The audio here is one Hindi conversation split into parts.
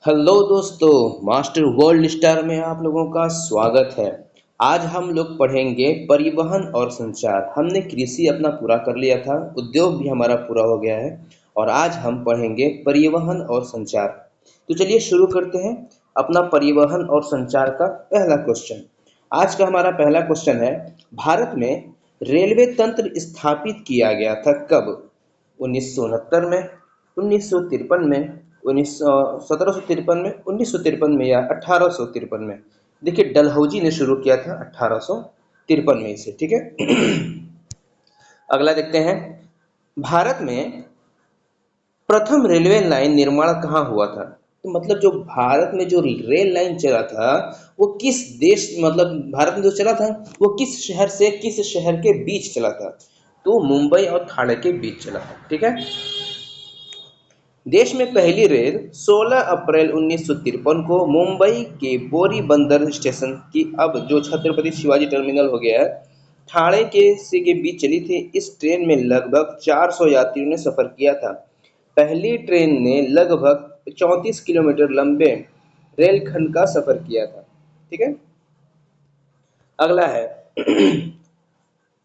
हेलो दोस्तों, मास्टर वर्ल्ड स्टार में आप लोगों का स्वागत है। आज हम लोग पढ़ेंगे परिवहन और संचार। हमने कृषि अपना पूरा कर लिया था, उद्योग भी हमारा पूरा हो गया है और आज हम पढ़ेंगे परिवहन और संचार। तो चलिए शुरू करते हैं अपना परिवहन और संचार का पहला क्वेश्चन। आज का हमारा पहला क्वेश्चन है, भारत में रेलवे तंत्र स्थापित किया गया था कब? 1969 में, 1953 में, 1753 में, 1953 में या 1853 में? देखिए, डलहौजी ने शुरू किया था 1853 में इसे। ठीक है। अगला देखते हैं, भारत में प्रथम रेलवे लाइन निर्माण कहाँ हुआ था? तो मतलब जो भारत में जो रेल लाइन चला था वो किस देश, मतलब भारत में जो चला था वो किस शहर से किस शहर के बीच चला था? तो मुंबई और ठाणे के बीच चला था। ठीक है। देश में पहली रेल 16 अप्रैल 1953 को मुंबई के बोरीबंदर स्टेशन की, अब जो छत्रपति शिवाजी टर्मिनल हो गया है, ठाणे के बीच चली थी। इस ट्रेन में लगभग 400 यात्रियों ने सफर किया था। पहली ट्रेन ने लगभग 34 किलोमीटर लंबे रेलखंड का सफर किया था। ठीक है। अगला है,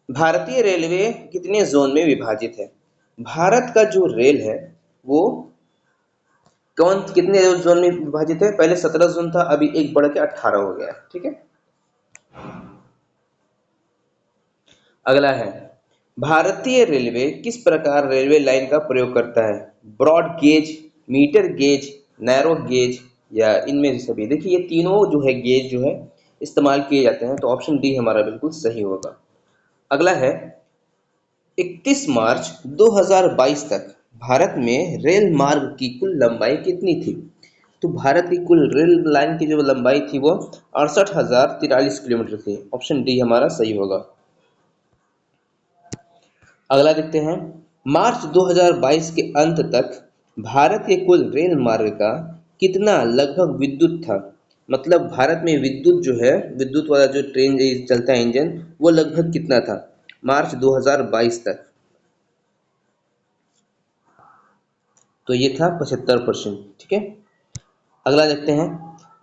भारतीय रेलवे कितने जोन में विभाजित है? भारत का जो रेल है वो कौन कितने जोन में विभाजित है? पहले 17 जोन था, अभी एक बढ़ के 18 हो गया। ठीक है। अगला है, भारतीय रेलवे किस प्रकार रेलवे लाइन का प्रयोग करता है? Broad gauge, metre gauge, narrow gauge या इनमें से सभी? देखिए, ये तीनों जो है गेज जो है इस्तेमाल किए जाते हैं, तो ऑप्शन डी हमारा बिल्कुल सही होगा। अगला है, 31 मार्च 2022 तक भारत में रेल मार्ग की कुल लंबाई कितनी थी? तो भारत की कुल रेल लाइन की जो लंबाई थी वो 68,043 किलोमीटर थी। ऑप्शन डी हमारा सही होगा। अगला देखते हैं, मार्च 2022 के अंत तक भारत के कुल रेल मार्ग का कितना लगभग विद्युत था? मतलब भारत में विद्युत जो है, विद्युत वाला जो ट्रेन चलता है इंजन, वो लगभग कितना था मार्च 2022 तक? तो ये था 75%। ठीक है। अगला देखते हैं,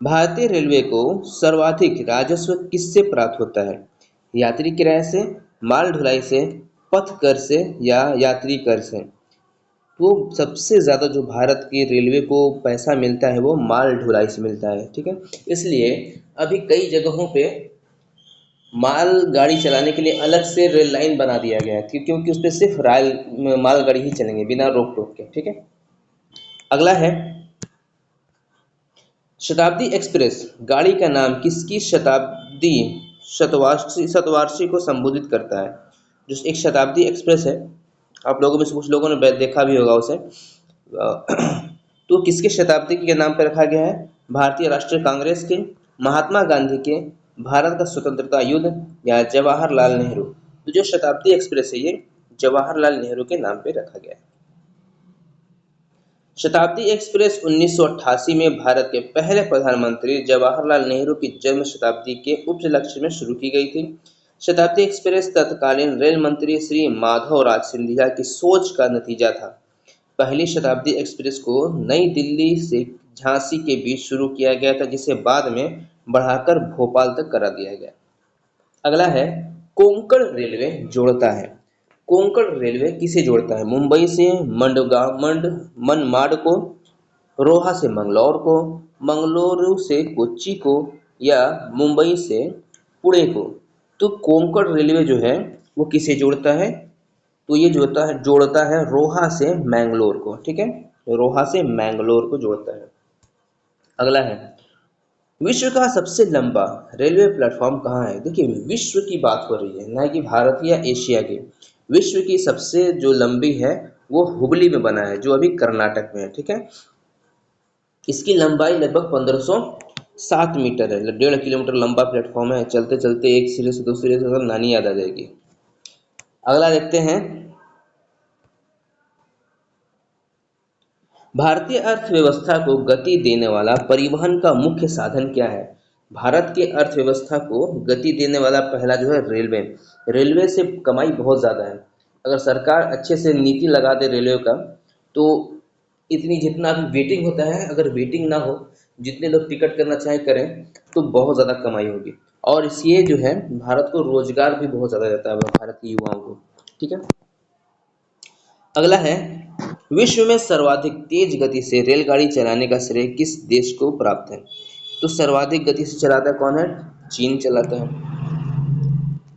भारतीय रेलवे को सर्वाधिक राजस्व किससे प्राप्त होता है? यात्री किराए से, माल ढुलाई से, पथ कर से या यात्री कर से? तो सबसे ज़्यादा जो भारत की रेलवे को पैसा मिलता है वो माल ढुलाई से मिलता है। ठीक है। इसलिए अभी कई जगहों पे माल गाड़ी चलाने के लिए अलग से रेल लाइन बना दिया गया है, क्योंकि उस पर सिर्फ मालगाड़ी ही चलेंगे बिना रोक टोक के। ठीक है। अगला है, शताब्दी एक्सप्रेस गाड़ी का नाम किसकी शताब्दी शतवार्षिक को संबोधित करता है? जो एक शताब्दी एक्सप्रेस है, आप लोगों में से कुछ लोगों ने देखा भी होगा उसे। तो किसके शताब्दी के नाम पर रखा गया है? भारतीय राष्ट्रीय कांग्रेस के, महात्मा गांधी के, भारत का स्वतंत्रता युद्ध या जवाहरलाल नेहरू? तो जो शताब्दी एक्सप्रेस है ये जवाहरलाल नेहरू के नाम पे रखा गया है। शताब्दी एक्सप्रेस 1988 में भारत के पहले प्रधानमंत्री जवाहरलाल नेहरू की जन्म शताब्दी के उपलक्ष्य में शुरू की गई थी। शताब्दी एक्सप्रेस तत्कालीन रेल मंत्री श्री माधवराज सिंधिया की सोच का नतीजा था। पहली शताब्दी एक्सप्रेस को नई दिल्ली से झांसी के बीच शुरू किया गया था, जिसे बाद में बढ़ाकर भोपाल तक करा दिया गया। अगला है, कोंकण रेलवे जोड़ता है। कोंकण रेलवे किसे जोड़ता है? मुंबई से मनमाड को, रोहा से मंगलौर को, मंगलुरु से कोच्चि को या मुंबई से पुणे को? तो कोंकण रेलवे जो है वो किसे जोड़ता है? तो ये जोड़ता है रोहा से मैंगलोर को। ठीक है। रोहा से मैंगलोर को जोड़ता है। अगला है, विश्व का सबसे लंबा रेलवे प्लेटफॉर्म कहाँ है? देखिए, विश्व की बात हो रही है, ना कि भारत या एशिया की। विश्व की सबसे जो लंबी है वो हुबली में बना है, जो अभी कर्नाटक में है। ठीक है। इसकी लंबाई लगभग 1507 मीटर है, 1.5 किलोमीटर लंबा प्लेटफॉर्म है। चलते चलते एक सिरे से दूसरे सिरे से नानी याद आ जाएगी। अगला देखते हैं, भारतीय अर्थव्यवस्था को गति देने वाला परिवहन का मुख्य साधन क्या है? भारत की अर्थव्यवस्था को गति देने वाला पहला जो है रेलवे। रेलवे से कमाई बहुत ज़्यादा है। अगर सरकार अच्छे से नीति लगा दे रेलवे का, तो इतनी जितना भी वेटिंग होता है, अगर वेटिंग ना हो, जितने लोग टिकट करना चाहे करें, तो बहुत ज़्यादा कमाई होगी। और इस ये जो है भारत को रोजगार भी बहुत ज़्यादा देता है भारत के युवाओं को। ठीक है। अगला है, विश्व में सर्वाधिक तेज गति से रेलगाड़ी चलाने का श्रेय किस देश को प्राप्त है? तो सर्वाधिक गति से चलाता कौन है? चीन चलाता है।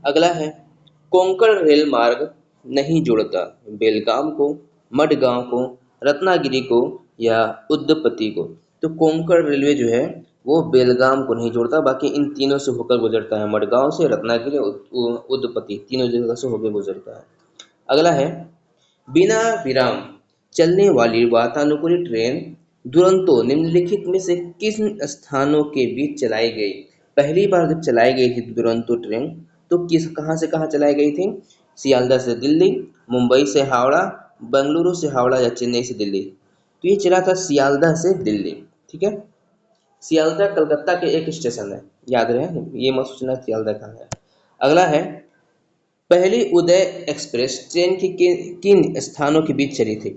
अगला है, कोंकण रेल मार्ग नहीं जोड़ता बेलगाम को, मडगांव को, रत्नागिरी को या उद्दपति को। तो कोंकण रेलवे जो है वो बेलगाम को नहीं जोड़ता, बाकी इन तीनों से होकर गुजरता है, मडगांव से, रत्नागिरी, उद्दपति, तीनों जगह से होकर गुजरता है। अगला है, बिना विराम चलने वाली वातानुकूलित ट्रेन दुरंतो निम्नलिखित में से किन स्थानों के बीच चलाई गई? पहली बार जब चलाई गई थी दुरंतो ट्रेन, तो किस कहाँ से कहाँ चलाई गई थी? सियालदह से दिल्ली, मुंबई से हावड़ा, बेंगलुरु से हावड़ा या चेन्नई से दिल्ली। तो ये चला था सियालदह से दिल्ली। ठीक है। सियालदह कलकत्ता के एक स्टेशन है, याद रहे, ये मत सोचना सियालदह कहाँ है। अगला है, पहली उदय एक्सप्रेस ट्रेन की किन स्थानों के बीच चली थी?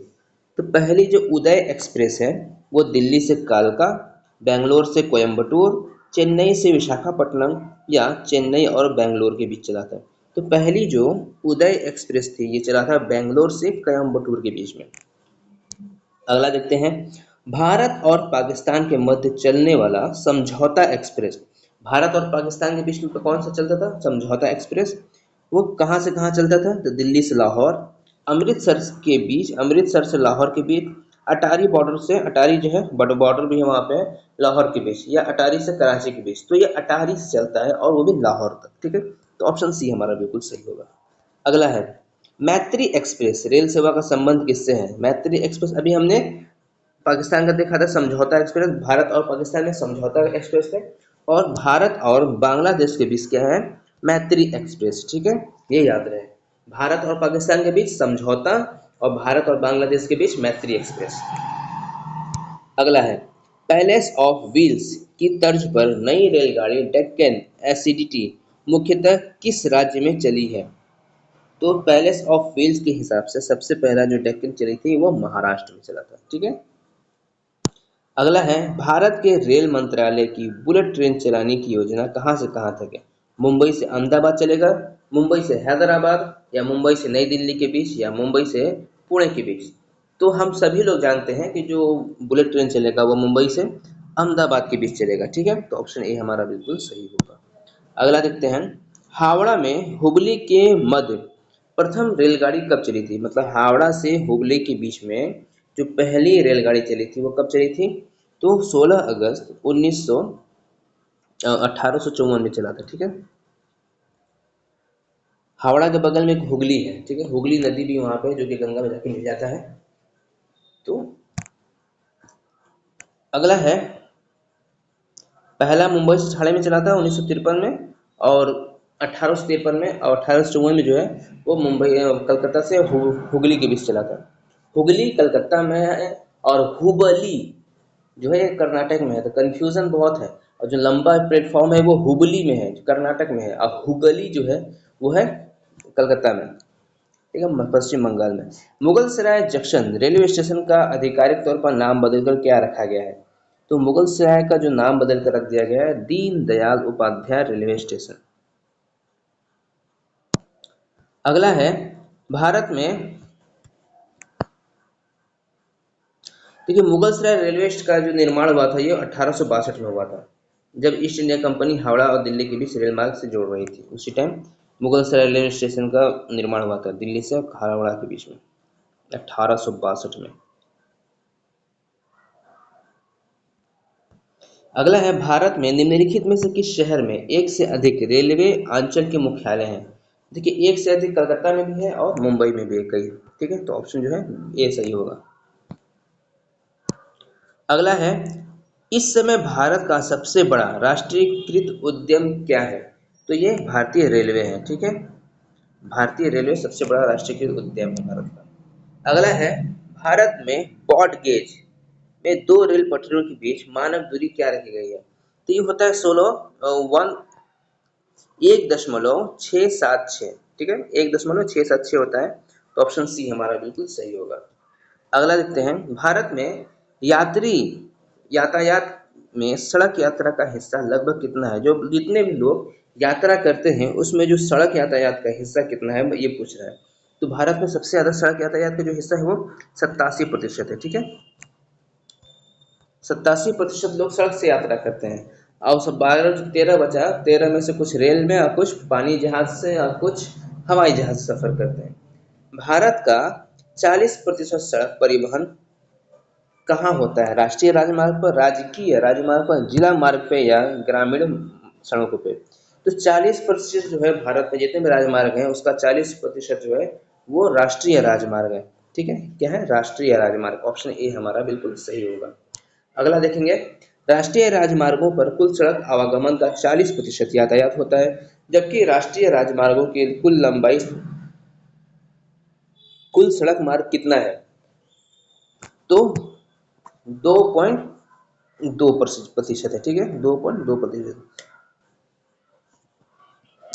तो पहली जो उदय एक्सप्रेस है वो दिल्ली से कालका, बेंगलोर से कोयम्बटूर, चेन्नई से विशाखापट्टनम या चेन्नई और बेंगलोर के बीच चला था। तो पहली जो उदय एक्सप्रेस थी ये चला था बेंगलोर से कोयम्बटूर के बीच में। अगला देखते हैं, भारत और पाकिस्तान के मध्य चलने वाला समझौता एक्सप्रेस, भारत और पाकिस्तान के बीच में कौन सा चलता था? समझौता एक्सप्रेस। वो कहाँ से कहाँ चलता था? तो दिल्ली से लाहौर, अमृतसर के बीच, अमृतसर से लाहौर के बीच, अटारी बॉर्डर से, अटारी जो है बड़ा बॉर्डर भी है वहाँ पे, लाहौर के बीच, या अटारी से कराची के बीच। तो ये अटारी से चलता है और वो भी लाहौर तक। ठीक है। तो ऑप्शन सी हमारा बिल्कुल सही होगा। अगला है, मैत्री एक्सप्रेस रेल सेवा का संबंध किससे है? मैत्री एक्सप्रेस अभी हमने पाकिस्तान का देखा था समझौता एक्सप्रेस, भारत और पाकिस्तान में समझौता एक्सप्रेस है, और भारत और बांग्लादेश के बीच क्या है? मैत्री एक्सप्रेस। ठीक है, ये याद रहे, भारत और पाकिस्तान के बीच समझौता और भारत और बांग्लादेश के बीच मैत्री एक्सप्रेस। अगला है, पैलेस ऑफ व्हील्स की तर्ज पर नई रेलगाड़ी डेक्कन एसिडिटी मुख्यतः किस राज्य में चली है? तो पैलेस ऑफ व्हील्स के हिसाब से सबसे पहला जो डेक्कन चली थी वो महाराष्ट्र में चला था। ठीक है। अगला है, भारत के रेल मंत्रालय की बुलेट ट्रेन चलाने की योजना कहाँ से कहाँ तक है? मुंबई से अहमदाबाद चलेगा, मुंबई से हैदराबाद, या मुंबई से नई दिल्ली के बीच, या मुंबई से पुणे के बीच। तो हम सभी लोग जानते हैं कि जो बुलेट ट्रेन चलेगा वो मुंबई से अहमदाबाद के बीच चलेगा। ठीक है। तो ऑप्शन ए हमारा बिल्कुल सही होगा। अगला देखते हैं, हावड़ा में हुबली के मध्य प्रथम रेलगाड़ी कब चली थी? मतलब हावड़ा से हुबली के बीच में जो पहली रेलगाड़ी चली थी वो कब चली थी? तो 16 अगस्त 1854 में चला था। ठीक है। हावड़ा के बगल में एक हुगली है। ठीक है, हुगली नदी भी वहाँ पे है जो कि गंगा में जाके मिल जाता है। तो अगला है, पहला मुंबई से छाड़े में चला था 1953 में, और 1853 में, और 1854 में जो है वो मुंबई कलकत्ता से हुगली के बीच चला था। हुगली कलकत्ता में है और हुबली जो है कर्नाटक में है, तो कन्फ्यूजन बहुत है। और जो लंबा प्लेटफॉर्म है वो हुबली में है जो कर्नाटक में है, और हुगली जो है वो है कलकत्ता में। ठीक है, पश्चिम बंगाल में। मुगल सराय जंक्शन रेलवे स्टेशन का आधिकारिक तौर पर नाम बदलकर क्या रखा गया है? तो मुगल सराय का जो नाम बदल कर रख दिया गया है दीन दयाल उपाध्याय रेलवे स्टेशन। अगला है, भारत में, देखिए मुगल सराय रेलवे का जो निर्माण हुआ था ये 1862 में हुआ था, जब ईस्ट इंडिया कंपनी हावड़ा और दिल्ली के बीच रेल मार्ग से जोड़ रही थी। उसी टाइम मुगल सराय रेलवे स्टेशन का निर्माण हुआ था दिल्ली से हावड़ा के बीच में 1862 में। अगला है, भारत में निम्नलिखित में से किस शहर में एक से अधिक रेलवे अंचल के मुख्यालय हैं? देखिए एक से अधिक कलकत्ता में भी है और मुंबई में भी है कई। ठीक है, तो ऑप्शन जो है ए सही होगा। अगला है, इस समय भारत का सबसे बड़ा राष्ट्रीयकृत उद्यम क्या है? तो ये भारतीय रेलवे है। ठीक है, भारतीय रेलवे सबसे बड़ा राष्ट्रीयकृत उद्यम है भारत का। अगला है, भारत में ब्रॉड गेज में दो रेल पटरियों के बीच मानक दूरी क्या रखी गई है? तो ये होता है 1.676। ठीक है, 1.676 होता है। तो ऑप्शन सी हमारा बिल्कुल सही होगा। अगला देखते हैं, भारत में यात्री यातायात में सड़क यात्रा का हिस्सा लगभग कितना है? जो जितने भी लोग यात्रा करते हैं उसमें जो सड़क यातायात का हिस्सा कितना है ये पूछ रहा है। तो भारत में सबसे ज्यादा सड़क यातायात का जो हिस्सा है वो 87% है। ठीक है, 87% लोग सड़क से यात्रा करते हैं। और सब 12 जो 13 बचा, 13 में से कुछ रेल में और कुछ पानी जहाज से और कुछ हवाई जहाज से सफर करते हैं। भारत का 40% सड़क परिवहन कहाँ होता है? राष्ट्रीय राजमार्ग पर, राजकीय राजमार्ग पर, जिला मार्ग पे या ग्रामीण सड़कों पे? तो 40% जो है भारत में जितने भी राजमार्ग हैं उसका 40% जो है वो राष्ट्रीय राजमार्ग है। ठीक है, क्या है? राष्ट्रीय राजमार्ग। ऑप्शन ए हमारा बिल्कुल सही होगा। अगला देखेंगे, राष्ट्रीय राजमार्गों पर कुल सड़क आवागमन का 40% यातायात होता है, जबकि राष्ट्रीय राजमार्गों की कुल लंबाई, कुल सड़क मार्ग कितना है? तो 2.2% है। ठीक है, 2.2%।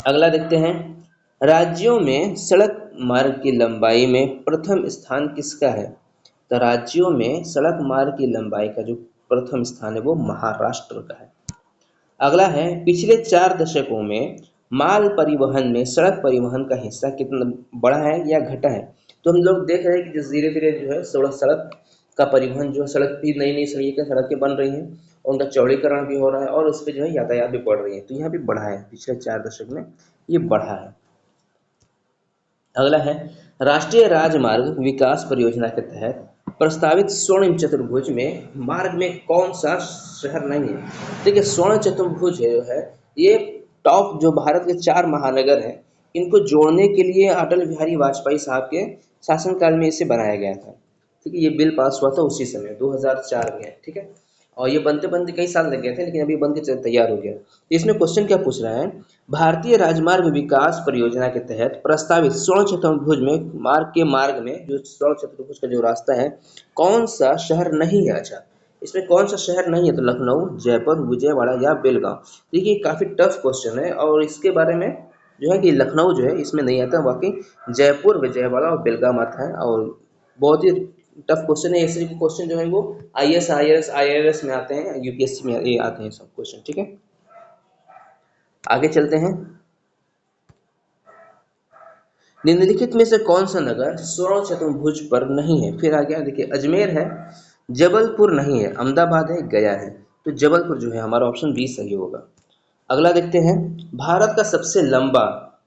अगला देखते हैं, राज्यों में सड़क मार्ग की लंबाई में प्रथम स्थान किसका है? तो राज्यों में सड़क मार्ग की लंबाई का जो प्रथम स्थान है वो महाराष्ट्र का है। अगला है, पिछले 4 दशकों में माल परिवहन में सड़क परिवहन का हिस्सा कितना बढ़ा है या घटा है? तो हम लोग देख रहे हैं कि धीरे धीरे जो है सड़क सड़क का परिवहन जो है, सड़क भी नई नई सड़कें बन रही हैं और उनका चौड़ीकरण भी हो रहा है और उस पर जो है यातायात भी बढ़ रही है। तो यहाँ भी बढ़ा है, पिछले 4 दशक में ये बढ़ा है। अगला है, राष्ट्रीय राजमार्ग विकास परियोजना के तहत प्रस्तावित स्वर्णिम चतुर्भुज में मार्ग में कौन सा शहर नहीं है? देखिए, स्वर्ण चतुर्भुज जो है ये टॉप जो भारत के 4 महानगर हैं इनको जोड़ने के लिए अटल बिहारी वाजपेयी साहब के शासनकाल में इसे बनाया गया था। ठीक है, ये बिल पास हुआ था उसी समय 2004 में। ठीक है, और ये बनते बनते कई साल लग गए थे लेकिन अभी बन के तैयार हो गया। इसमें क्वेश्चन क्या पूछ रहा है, भारतीय राजमार्ग विकास परियोजना के तहत प्रस्तावित स्वर्ण चतुर्भुज में मार्ग में जो स्वर्ण चतुर्भुज का जो रास्ता है कौन सा शहर नहीं है? अच्छा, इसमें कौन सा शहर नहीं है? तो लखनऊ, जयपुर, विजयवाड़ा या बेलगांव। देखिए काफी टफ क्वेश्चन है और इसके बारे में जो है कि लखनऊ जो है इसमें नहीं आता, बाकी जयपुर, विजयवाड़ा और बेलगाम आता है। और बहुत ही टफ क्वेश्चन है, ऐसे क्वेश्चन जो है वो IAS में आते हैं, UPSC में ये आते हैं सब क्वेश्चन। ठीक है, आगे चलते हैं। निम्नलिखित में से कौन सा नगर स्वर्ण चतुर्भुज पर नहीं है? फिर आ गया, देखिए अजमेर है, जबलपुर नहीं है, अहमदाबाद है, गया है। तो जबलपुर जो है हमारा ऑप्शन बी सही होगा। अगला देखते हैं, भारत का सबसे लंबा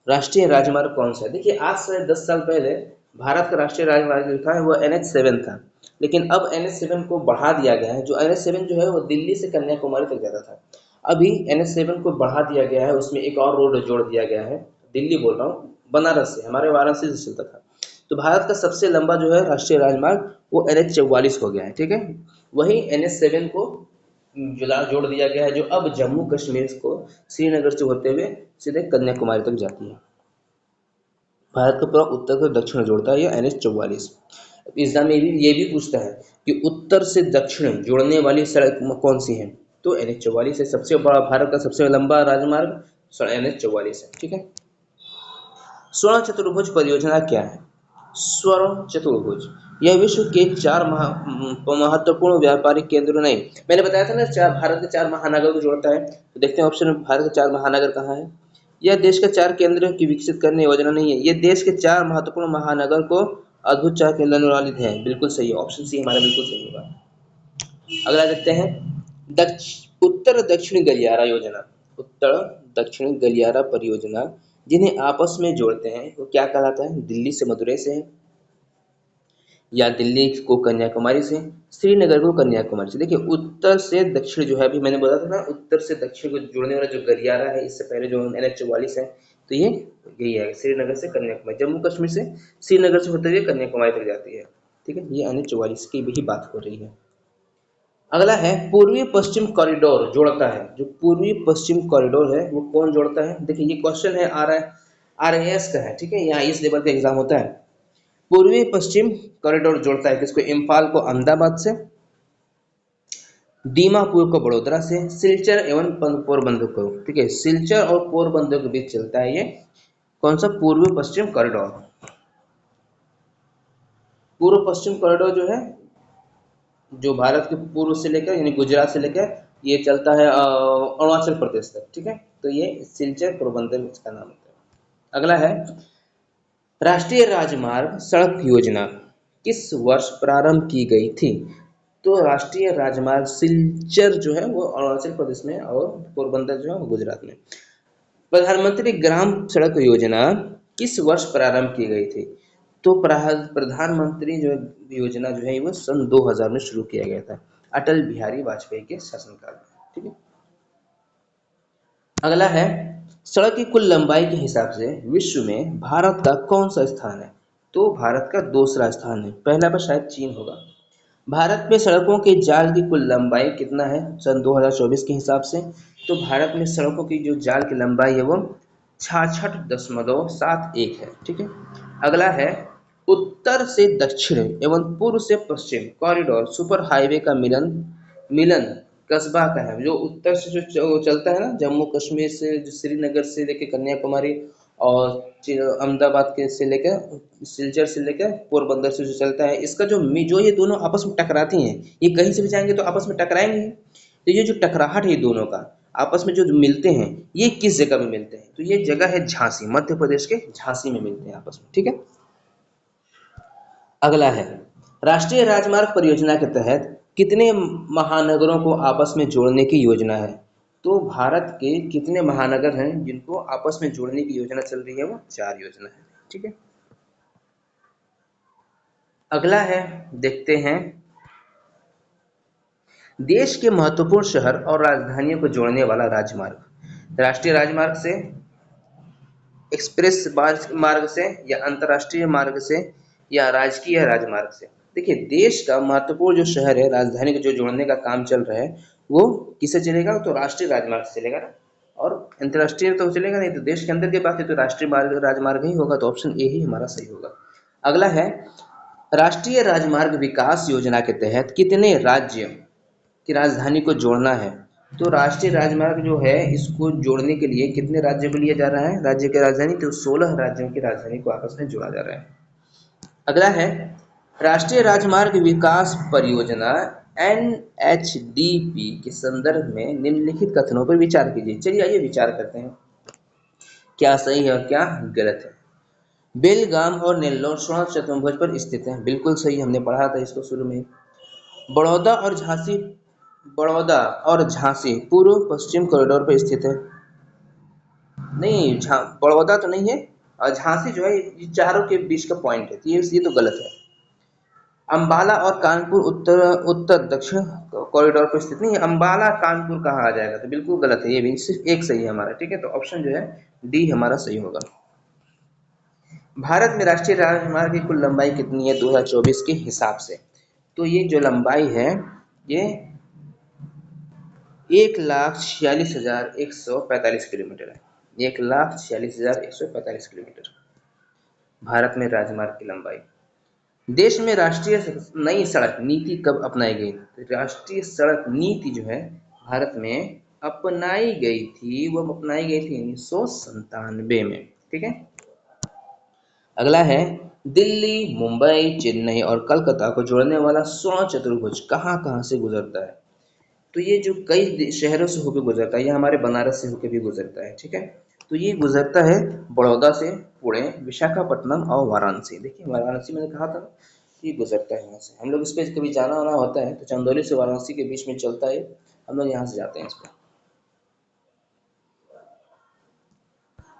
राष्ट्रीय राजमार्ग कौन सा है? देखिए आज से 10 साल पहले भारत का राष्ट्रीय राजमार्ग जो था वो NH7 था, लेकिन अब NH7 को बढ़ा दिया गया है। जो NH7 जो है वो दिल्ली से कन्याकुमारी तक जाता था, अभी NH7 को बढ़ा दिया गया है, उसमें एक और रोड जोड़ दिया गया है। दिल्ली बोल रहा हूँ, बनारस से, हमारे वाराणसी से चलता था। तो भारत का सबसे लंबा जो है राष्ट्रीय राजमार्ग वो NH44 हो गया है। ठीक है, वही NH7 को जुला जोड़ दिया गया है जो अब जम्मू कश्मीर को श्रीनगर से होते हुए सीधे कन्याकुमारी तक जाती है। भारत का पूरा उत्तर से दक्षिण जोड़ता है ये NH44। एग्जाम में ये भी पूछता है कि उत्तर से दक्षिण जोड़ने वाली सड़क कौन सी है? तो NH44 है। सबसे बड़ा भारत का सबसे लंबा राजमार्ग NH44 है। ठीक है, स्वर्ण चतुर्भुज परियोजना क्या है? स्वर्ण चतुर्भुज यह विश्व के 4 महत्वपूर्ण व्यापारिक केंद्रों, नहीं मैंने बताया था ना, भारत के 4 महानगर को जोड़ता है। तो देखते हैं ऑप्शन में भारत के 4 महानगर कहाँ है। यह देश के 4 केंद्रों की विकसित करने योजना नहीं है, यह देश के 4 महत्वपूर्ण महानगर को अद्भुत 4 केंद्र वाली है। बिल्कुल सही, ऑप्शन सी हमारा बिल्कुल सही होगा। अगला देखते हैं, उत्तर दक्षिण गलियारा योजना, उत्तर दक्षिण गलियारा परियोजना जिन्हें आपस में जोड़ते हैं वो क्या कहलाता है? दिल्ली से मदुरई से है, या दिल्ली को कन्याकुमारी से, श्रीनगर को कन्याकुमारी से। देखिए उत्तर से दक्षिण जो है, अभी मैंने बोला था ना, उत्तर से दक्षिण को जोड़ने वाला जो गलियारा है, इससे पहले जो NH44 है, तो ये यही है, श्रीनगर से कन्याकुमारी, जम्मू कश्मीर से श्रीनगर से होते हुए कन्याकुमारी तक जाती है। ठीक है, ये NH44 की भी बात हो रही है। अगला है, पूर्वी पश्चिम कॉरिडोर जोड़ता है, जो पूर्वी पश्चिम कॉरिडोर है वो कौन जोड़ता है? देखिए ये क्वेश्चन है RAS का है। ठीक है, यहाँ इस लेवल का एग्जाम होता है। पूर्वी पश्चिम कॉरिडोर जोड़ता है किसको? इम्फाल को अहमदाबाद से, दीमापुर को बड़ोदरा से, सिलचर एवं पोरबंदर को। ठीक है, सिलचर और पोरबंदर के बीच चलता है ये कौन सा पूर्वी पश्चिम कॉरिडोर। पूर्व पश्चिम कॉरिडोर जो है, जो भारत के पूर्व से लेकर यानी गुजरात से लेकर ये चलता है अरुणाचल प्रदेश तक, ठीक है। तो ये सिलचर पोरबंदर इसका नाम होता है। अगला है राष्ट्रीय राजमार्ग सड़क योजना किस वर्ष प्रारंभ की गई थी? तो राष्ट्रीय राजमार्ग सिलचर जो है वो अरुणाचल प्रदेश में और पोरबंदर जो है वो गुजरात में। प्रधानमंत्री ग्राम सड़क योजना किस वर्ष प्रारंभ की गई थी? तो प्रधानमंत्री जो योजना जो है वो सन 2000 में शुरू किया गया था, अटल बिहारी वाजपेयी के शासनकाल में, ठीक है। अगला है सड़क की कुल लंबाई के हिसाब से विश्व में भारत का कौन सा स्थान है? तो भारत का दूसरा स्थान है, पहला पर शायद चीन होगा। भारत में सड़कों के जाल की कुल लंबाई कितना है सन 2024 के हिसाब से? तो भारत में सड़कों की जो जाल की लंबाई है वो 66.71 है, ठीक है। अगला है उत्तर से दक्षिण एवं पूर्व से पश्चिम कॉरिडोर सुपर हाईवे का मिलन मिलन कस्बा का है। जो उत्तर से जो चलता है ना, जम्मू कश्मीर से, जो श्रीनगर से लेकर कन्याकुमारी और अहमदाबाद के से लेकर सिलचर से लेकर पोरबंदर से जो चलता है, इसका जो ये दोनों आपस में टकराती हैं, ये कहीं से भी जाएंगे तो आपस में टकराएंगे ही। तो ये जो टकराहट है ये दोनों का आपस में जो मिलते हैं, ये किस जगह में मिलते हैं? तो ये जगह है झांसी, मध्य प्रदेश के झांसी में मिलते हैं आपस में, ठीक है। अगला है राष्ट्रीय राजमार्ग परियोजना के तहत कितने महानगरों को आपस में जोड़ने की योजना है? तो भारत के कितने महानगर हैं जिनको आपस में जोड़ने की योजना चल रही है? वो 4 योजना है, ठीक है। अगला है, देखते हैं देश के महत्वपूर्ण शहर और राजधानियों को जोड़ने वाला राजमार्ग। राष्ट्रीय राजमार्ग से, एक्सप्रेस मार्ग से, या अंतर्राष्ट्रीय मार्ग से, या राजकीय राजमार्ग से। देखिए, देश का महत्वपूर्ण जो शहर है, राजधानी को जो जोड़ने का काम चल रहा है, वो किससे चलेगा? तो राष्ट्रीय राजमार्ग से चलेगा ना। और अंतर्राष्ट्रीय तो चलेगा नहीं, तो देश के अंदर की बात है तो राष्ट्रीय राजमार्ग ही होगा। तो ऑप्शन ए ही हमारा सही होगा। अगला है राष्ट्रीय राजमार्ग विकास योजना के तहत कितने राज्य की राजधानी को जोड़ना है? तो राष्ट्रीय राजमार्ग जो है इसको जोड़ने के लिए कितने राज्यों को लिया जा रहा है राज्य की राजधानी? तो 16 राज्यों की राजधानी को आपस में जोड़ा जा रहा है। अगला है राष्ट्रीय राजमार्ग विकास परियोजना NHDP के संदर्भ में निम्नलिखित कथनों पर विचार कीजिए। चलिए आइए विचार करते हैं, क्या सही है और क्या गलत है। बेलगाम और नेल्लौर स्वर्ण चतुर्भुज पर स्थित है, बिल्कुल सही, हमने पढ़ा था इसको शुरू में। बड़ौदा और झांसी बड़ौदा और झांसी पूर्व पश्चिम कॉरिडोर पर स्थित है। नहीं, बड़ौदा तो नहीं है, और झांसी जो है ये चारों के बीच का पॉइंट है, तो ये तो गलत है। अंबाला और कानपुर उत्तर उत्तर दक्षिण कॉरिडोर पर स्थित नहीं है। अंबाला कानपुर कहाँ आ जाएगा? तो बिल्कुल गलत है, ये भी सिर्फ एक सही है हमारा, ठीक है। तो ऑप्शन जो है डी हमारा सही होगा। भारत में राष्ट्रीय राजमार्ग की कुल लंबाई कितनी है 2024 के हिसाब से? तो ये जो लंबाई है ये 1,46,145 किलोमीटर है। 1,46,145 किलोमीटर भारत में राजमार्ग की लंबाई। देश में राष्ट्रीय नई सड़क नीति कब अपनाई गई? तो राष्ट्रीय सड़क नीति जो है भारत में अपनाई गई थी, वो अपनाई गई थी 1997 में, ठीक है। अगला है दिल्ली, मुंबई, चेन्नई और कलकत्ता को जोड़ने वाला स्वर्ण चतुर्भुज कहाँ कहाँ से गुजरता है? तो ये जो कई शहरों से होकर गुजरता है, ये हमारे बनारस से होकर भी गुजरता है, ठीक है। तो ये गुजरता है बड़ौदा से, पुणे, विशाखापट्टनम और वाराणसी। देखिए वाराणसी मैंने कहा था ये गुजरता है यहाँ से। हम लोग इस पर कभी जाना आना होता है तो चंदौली से वाराणसी के बीच में चलता है, हम लोग यहाँ से जाते हैं इस पर।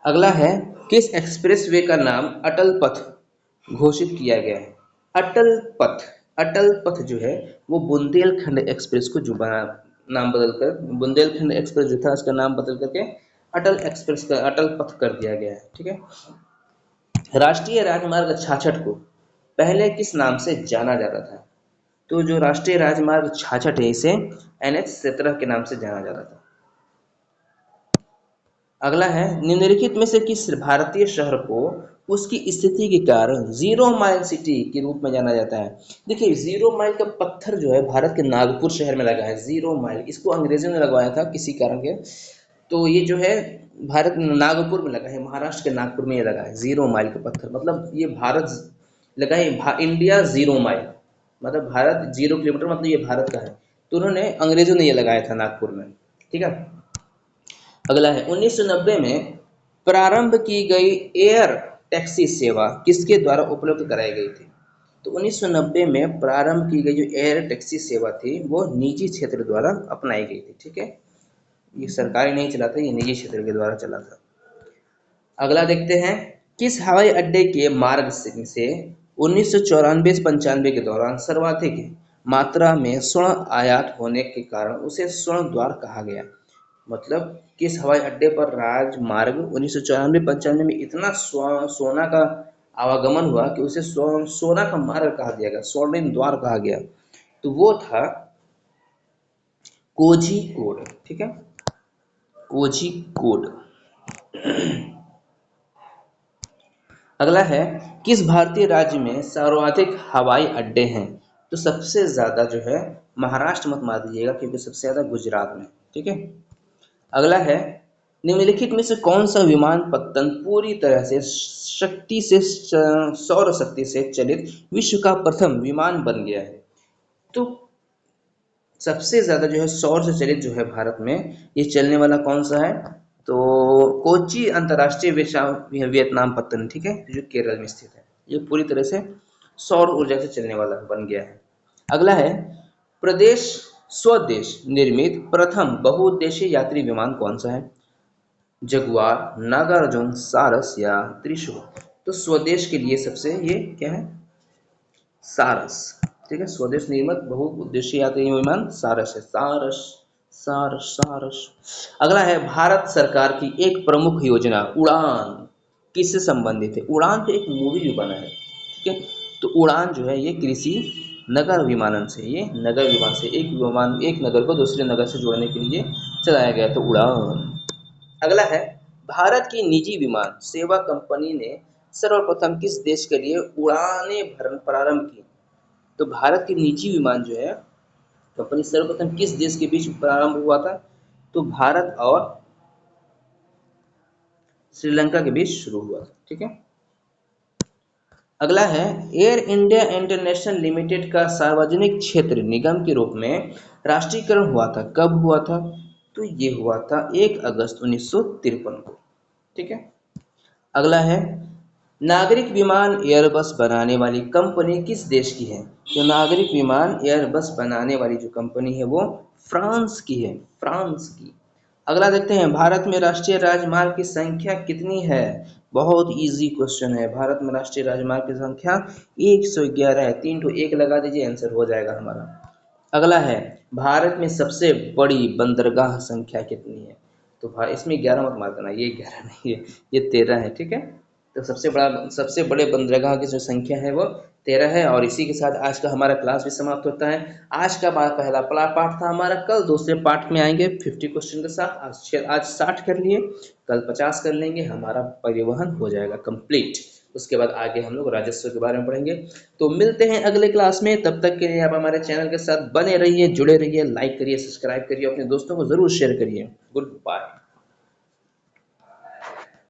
अगला है किस एक्सप्रेसवे का नाम अटल पथ घोषित किया गया है? अटल पथ, अटल पथ जो है वो बुंदेलखंड एक्सप्रेस को जो बना, नाम बदल कर बुंदेलखंड एक्सप्रेस जो था उसका नाम बदल करके अटल एक्सप्रेस का अटल पथ कर दिया गया है, ठीक है। राष्ट्रीय राजमार्ग 66 को पहले किस नाम से जाना जाता था? तो जो राष्ट्रीय राजमार्ग 66 है इसे NH17 के नाम से जाना जाता था। अगला है निम्नलिखित में से किस भारतीय शहर को उसकी स्थिति के कारण जीरो माइल सिटी के रूप में जाना जाता है? देखिए जीरो माइल का पत्थर जो है भारत के नागपुर शहर में लगा है। जीरो माइल इसको अंग्रेजों ने लगवाया था किसी कारण के, तो ये जो है भारत नागपुर में लगा है, महाराष्ट्र के नागपुर में ये लगा है जीरो माइल का पत्थर। मतलब ये भारत लगाई इंडिया 0 माइल, मतलब भारत 0 किलोमीटर, मतलब ये भारत का है। तो उन्होंने, अंग्रेजों ने ये लगाया था नागपुर में। ठीक है। अगला है 1990 में प्रारंभ की गई एयर टैक्सी सेवा किसके द्वारा उपलब्ध कराई गई थी? तो 1990 में प्रारंभ की गई जो एयर टैक्सी सेवा थी वो निजी क्षेत्र द्वारा अपनाई गई थी। ठीक है, ये सरकारी नहीं चला था, ये निजी क्षेत्र के द्वारा चला था। अगला देखते हैं, किस हवाई अड्डे के मार्ग से 1994-95 के दौरान सर्वाधिक मात्रा में स्वर्ण आयात होने के कारण उसे स्वर्ण द्वार कहा गया? मतलब किस हवाई अड्डे पर राजमार्ग 1994-95 में इतना सोना का आवागमन हुआ कि उसे सोना का मार्ग कहा दिया गया, स्वर्णिम द्वार कहा गया? तो वो था कोझीकोड। ठीक है, कोझीकोड। अगला है, किस भारतीय राज्य में सर्वाधिक हवाई अड्डे हैं? तो सबसे ज्यादा जो है महाराष्ट्र मत मार दीजिएगा, क्योंकि सबसे ज्यादा गुजरात में। ठीक है। अगला है, निम्नलिखित में से कौन सा विमानपत्तन पूरी तरह से शक्ति से सौर शक्ति से चलित विश्व का प्रथम विमान बन गया है? तो सबसे ज्यादा जो है सौर से चलित जो है भारत में ये चलने वाला कौन सा है? तो कोची अंतर्राष्ट्रीय वियतनाम पत्तन। ठीक है, जो केरल में स्थित है, ये पूरी तरह से सौर ऊर्जा से चलने वाला बन गया है। अगला है, प्रदेश स्वदेश निर्मित प्रथम बहुउद्देशीय यात्री विमान कौन सा है? जगुआर, नागार्जुन, सारस या त्रिशूल? तो स्वदेश के लिए सबसे ये क्या है? सारस। ठीक है, स्वदेश निर्मित बहुउद्देशीय यात्री विमान सारस है। सारस, सारस, सारस। अगला है, भारत सरकार की एक प्रमुख योजना उड़ान किससे संबंधित है? उड़ान पे एक मूवी भी बना है। ठीक है, तो उड़ान जो है ये कृषि नगर विमानन से, ये नगर विमान से एक विमान एक नगर को दूसरे नगर से जोड़ने के लिए चलाया गया, तो उड़ान। अगला है, भारत की निजी विमान सेवा कंपनी ने सर्वप्रथम किस देश के लिए उड़ानें भरना प्रारंभ की? तो भारत की निजी विमान जो है कंपनी सर्वप्रथम किस देश के बीच प्रारंभ हुआ था? तो भारत और श्रीलंका के बीच शुरू हुआ था। ठीक है। अगला है, एयर इंडिया इंटरनेशनल लिमिटेड का सार्वजनिक क्षेत्र निगम के रूप में राष्ट्रीयकरण हुआ था, कब हुआ था? तो ये हुआ था 1 अगस्त 1953 को। ठीक है। अगला है, नागरिक विमान एयरबस बनाने वाली कंपनी किस देश की है? तो नागरिक विमान एयरबस बनाने वाली जो कंपनी है वो फ्रांस की है, फ्रांस की। अगला देखते हैं, भारत में राष्ट्रीय राजमार्ग की संख्या कितनी है? बहुत इजी क्वेश्चन है। भारत में राष्ट्रीय राजमार्ग की संख्या 111 है। 3 तो 1 लगा दीजिए, आंसर हो जाएगा हमारा। अगला है, भारत में सबसे बड़ी बंदरगाह संख्या कितनी है? तो भाई इसमें 11 मत मार देना, ये 11 नहीं है, ये 13 है। ठीक है, तो सबसे बड़े बंदरगाह की जो संख्या है वो 13 है। और इसी के साथ आज का हमारा क्लास भी समाप्त होता है। आज का पहला पार्ट था हमारा, कल दूसरे पार्ट में आएंगे 50 क्वेश्चन के साथ। आज 60 कर लिए, कल 50 कर लेंगे, हमारा परिवहन हो जाएगा कंप्लीट। उसके बाद आगे हम लोग राजस्व के बारे में पढ़ेंगे। तो मिलते हैं अगले क्लास में, तब तक के लिए आप हमारे चैनल के साथ बने रहिए, जुड़े रहिए, लाइक करिए, सब्सक्राइब करिए, अपने दोस्तों को जरूर शेयर करिए। Good bye.